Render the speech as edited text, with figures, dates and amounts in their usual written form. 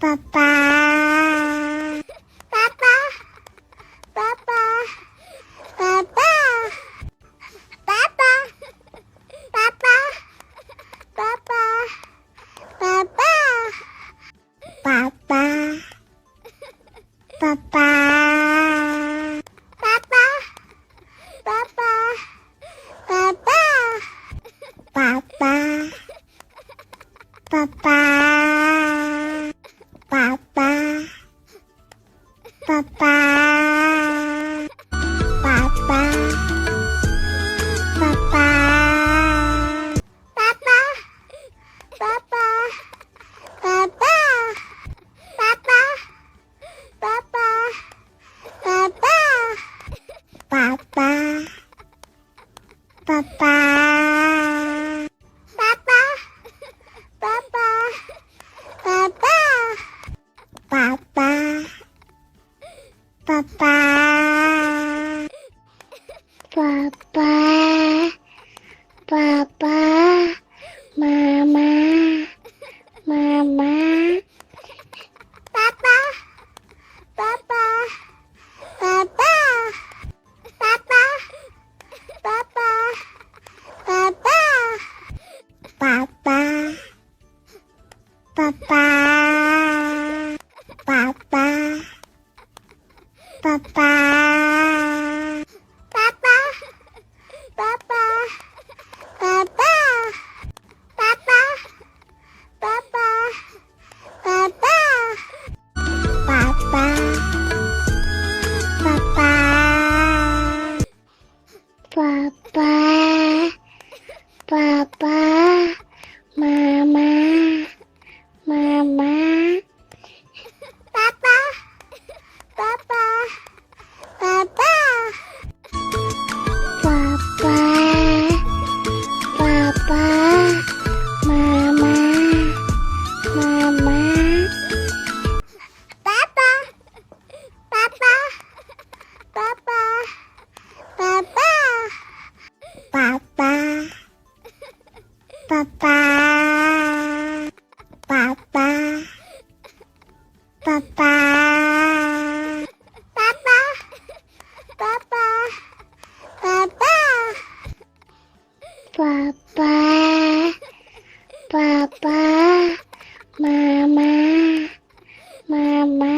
Papa, papa, papa, papa, papa, papa, papa, papa, papa, papa, papa, papa, papa, papa, papa. Papa, papa, papa, papa, papa, papa, papa, papa, papa, papa, papa, papa, papa, papa. Papa, papa, papa, papa, mama, mama, papa, papa, papa, papa, papa, papa, papa, papa. Papa, papa, papa, papa, papa, papa, papa, papa, papa, papa, papa, papa, mama, mama. Papa, papa, papa, papa, papa, mama, mama, papa, papa, papa, papa, papa, papa, papa. Papa, papa, papa, papa, papa, papa, mama, mama.